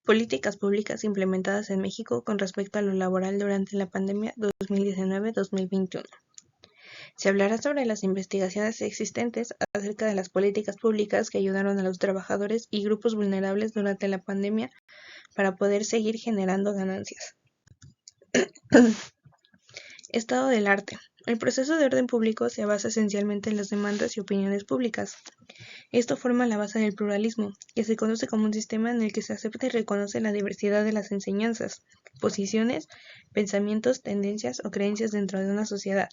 Políticas públicas implementadas en México con respecto a lo laboral durante la pandemia 2019-2021. Se hablará sobre las investigaciones existentes acerca de las políticas públicas que ayudaron a los trabajadores y grupos vulnerables durante la pandemia para poder seguir generando ganancias. Estado del arte. El proceso de orden público se basa esencialmente en las demandas y opiniones públicas. Esto forma la base del pluralismo, que se conoce como un sistema en el que se acepta y reconoce la diversidad de las enseñanzas, posiciones, pensamientos, tendencias o creencias dentro de una sociedad.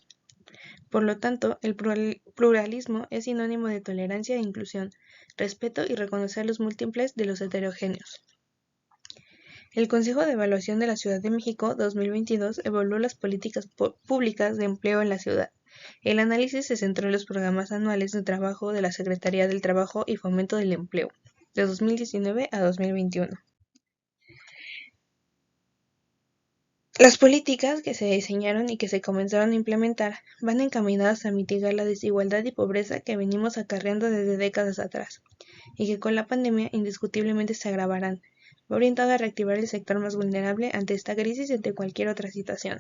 Por lo tanto, el pluralismo es sinónimo de tolerancia e inclusión, respeto y reconocer los múltiples de los heterogéneos. El Consejo de Evaluación de la Ciudad de México 2022 evaluó las políticas públicas de empleo en la ciudad. El análisis se centró en los programas anuales de trabajo de la Secretaría del Trabajo y Fomento del Empleo, de 2019 a 2021. Las políticas que se diseñaron y que se comenzaron a implementar van encaminadas a mitigar la desigualdad y pobreza que venimos acarreando desde décadas atrás, y que con la pandemia indiscutiblemente se agravarán. Va orientado a reactivar el sector más vulnerable ante esta crisis y ante cualquier otra situación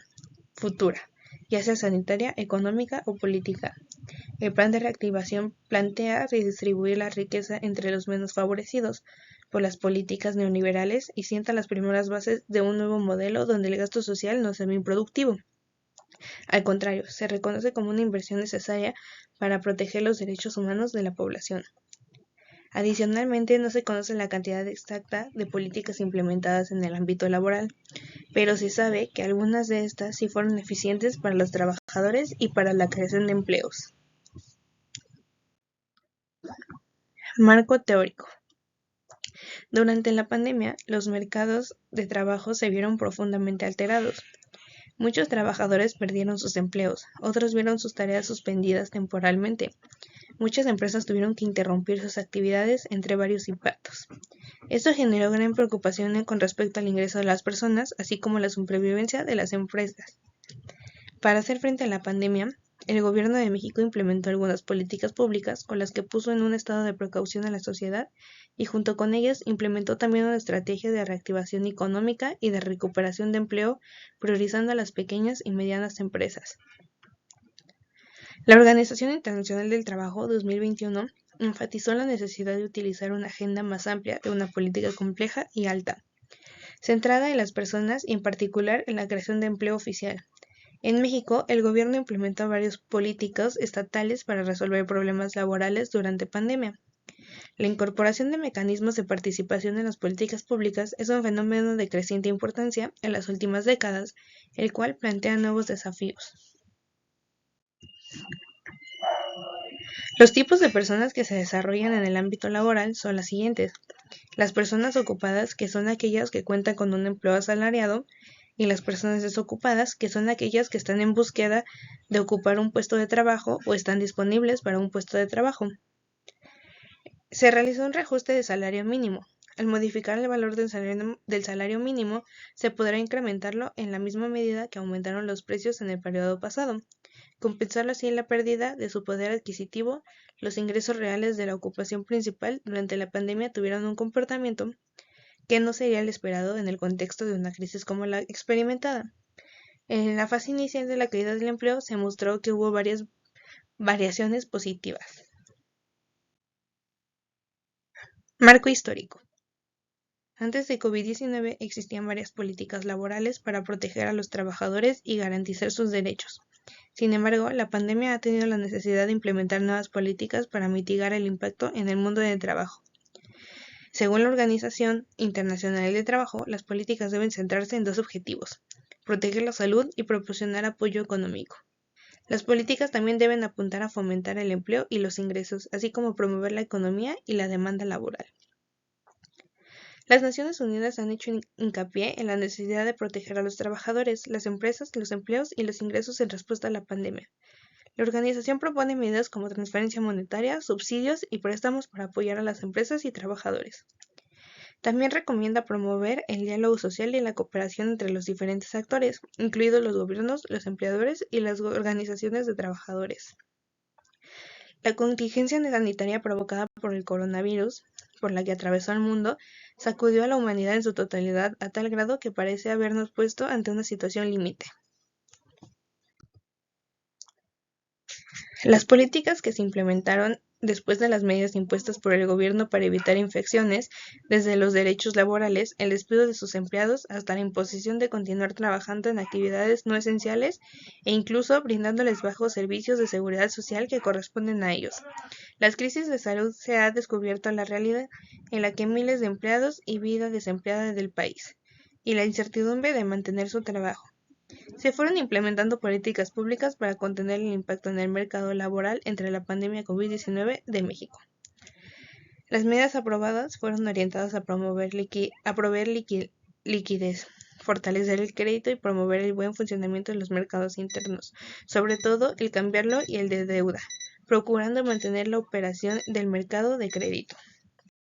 futura, ya sea sanitaria, económica o política. El plan de reactivación plantea redistribuir la riqueza entre los menos favorecidos por las políticas neoliberales y sienta las primeras bases de un nuevo modelo donde el gasto social no sea improductivo. Al contrario, se reconoce como una inversión necesaria para proteger los derechos humanos de la población. Adicionalmente, no se conoce la cantidad exacta de políticas implementadas en el ámbito laboral, pero se sabe que algunas de estas sí fueron eficientes para los trabajadores y para la creación de empleos. Marco teórico. Durante la pandemia, los mercados de trabajo se vieron profundamente alterados. Muchos trabajadores perdieron sus empleos, otros vieron sus tareas suspendidas temporalmente. Muchas empresas tuvieron que interrumpir sus actividades entre varios impactos. Esto generó gran preocupación con respecto al ingreso de las personas, así como la supervivencia de las empresas. Para hacer frente a la pandemia, el Gobierno de México implementó algunas políticas públicas con las que puso en un estado de precaución a la sociedad y junto con ellas implementó también una estrategia de reactivación económica y de recuperación de empleo, priorizando a las pequeñas y medianas empresas. La Organización Internacional del Trabajo 2021 enfatizó la necesidad de utilizar una agenda más amplia de una política compleja y alta, centrada en las personas y en particular en la creación de empleo oficial. En México, el gobierno implementó varios políticas estatales para resolver problemas laborales durante pandemia. La incorporación de mecanismos de participación en las políticas públicas es un fenómeno de creciente importancia en las últimas décadas, el cual plantea nuevos desafíos. Los tipos de personas que se desarrollan en el ámbito laboral son las siguientes. Las personas ocupadas, que son aquellas que cuentan con un empleo asalariado, y las personas desocupadas, que son aquellas que están en búsqueda de ocupar un puesto de trabajo o están disponibles para un puesto de trabajo. Se realizó un reajuste de salario mínimo. Al modificar el valor del salario mínimo, se podrá incrementarlo en la misma medida que aumentaron los precios en el periodo pasado, compensando así la pérdida de su poder adquisitivo. Los ingresos reales de la ocupación principal durante la pandemia tuvieron un comportamiento que no sería el esperado en el contexto de una crisis como la experimentada. En la fase inicial de la caída del empleo se mostró que hubo varias variaciones positivas. Marco histórico. Antes de COVID-19 existían varias políticas laborales para proteger a los trabajadores y garantizar sus derechos. Sin embargo, la pandemia ha tenido la necesidad de implementar nuevas políticas para mitigar el impacto en el mundo del trabajo. Según la Organización Internacional del Trabajo, las políticas deben centrarse en dos objetivos: proteger la salud y proporcionar apoyo económico. Las políticas también deben apuntar a fomentar el empleo y los ingresos, así como promover la economía y la demanda laboral. Las Naciones Unidas han hecho hincapié en la necesidad de proteger a los trabajadores, las empresas, los empleos y los ingresos en respuesta a la pandemia. La organización propone medidas como transferencia monetaria, subsidios y préstamos para apoyar a las empresas y trabajadores. También recomienda promover el diálogo social y la cooperación entre los diferentes actores, incluidos los gobiernos, los empleadores y las organizaciones de trabajadores. La contingencia sanitaria provocada por el coronavirus, por la que atravesó el mundo, sacudió a la humanidad en su totalidad a tal grado que parece habernos puesto ante una situación límite. Las políticas que se implementaron después de las medidas impuestas por el gobierno para evitar infecciones, desde los derechos laborales, el despido de sus empleados, hasta la imposición de continuar trabajando en actividades no esenciales e incluso brindándoles bajos servicios de seguridad social que corresponden a ellos. Las crisis de salud se ha descubierto la realidad en la que miles de empleados y vida desempleada del país, y la incertidumbre de mantener su trabajo. Se fueron implementando políticas públicas para contener el impacto en el mercado laboral entre la pandemia COVID-19 de México. Las medidas aprobadas fueron orientadas a promover liquidez, fortalecer el crédito y promover el buen funcionamiento de los mercados internos, sobre todo el cambiarlo y el de deuda, procurando mantener la operación del mercado de crédito.